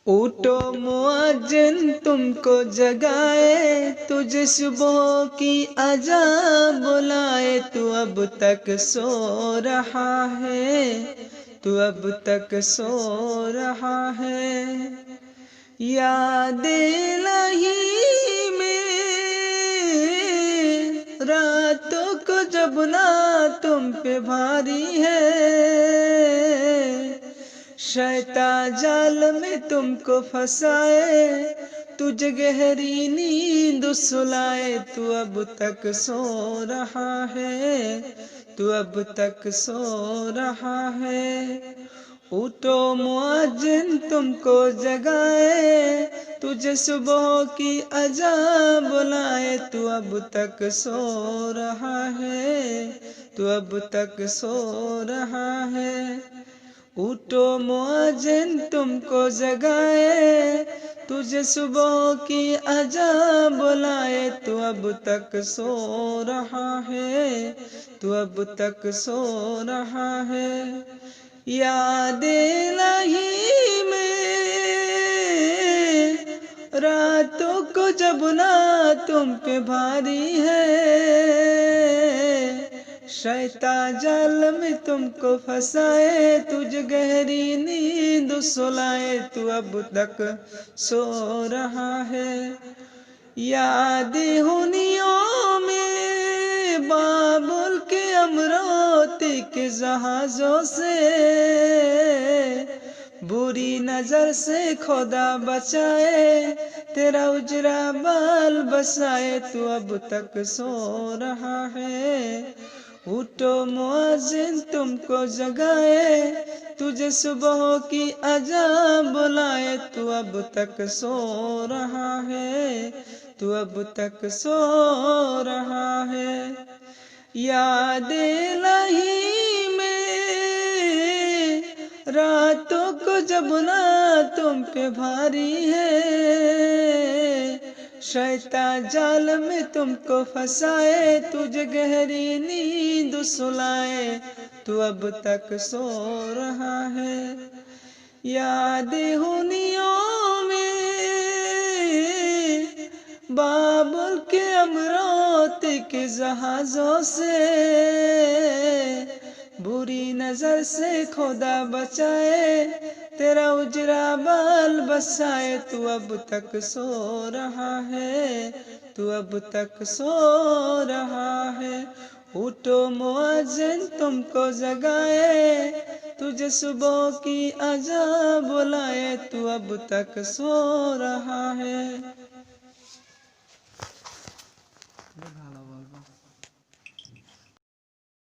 उठो मुअज्जिन तुमको जगाए, तुझे सुबह की अजा बुलाए। तू अब तक सो रहा है, तू अब तक सो रहा है। याद इलाही में रातों को जब ना तुम पे भारी है, शैतान जाल में तुमको फंसाए, तुझे गहरी नींद सुलाए। तू अब तक सो रहा है, तू अब तक सो रहा है। उठो मुअज्जिन तुमको जगाए, तुझे सुबह की अजा बुलाए। तू अब तक सो रहा है, तू अब तक सो रहा है। उठो मुअज्जिन तुमको जगाए, तुझे सुबह की अजा बुलाए। तू अब तक सो रहा है, तू अब तक सो रहा है। याद इलाही में रातों को जब ना तुम पे भारी है, शैतान जाल में तुमको फंसाए, तुझे गहरी नींद सुलाए। तू अब तक सो रहा है। याद हुनियों में बाबुल के अमरावती के जहाजों से, बुरी नजर से खुदा बचाए, तेरा उजरा बाल बसाए। तू अब तक सो रहा है। उठो मुअज्जिन तुमको जगाए, तुझे सुबह की अजा बुलाए। तू अब तक सो रहा है, तू अब तक सो रहा है। याद इलाही में रातों को जब ना तुम पे भारी है, शैतान जाल में तुमको फंसाए, तुझे गहरी नींद सुलाए। तू अब तक सो रहा है। याद हुनियों में बाबुल के अमरावती के जहाजों से, बुरी नजर से खुदा बचाए, तेरा उजरा बाल बसाए। तू अब तक सो रहा है, तू अब तक सो रहा है। उठो मुअज्जिन तुमको जगाए, तुझे सुबह की अजा बुलाए। तू अब तक सो रहा है।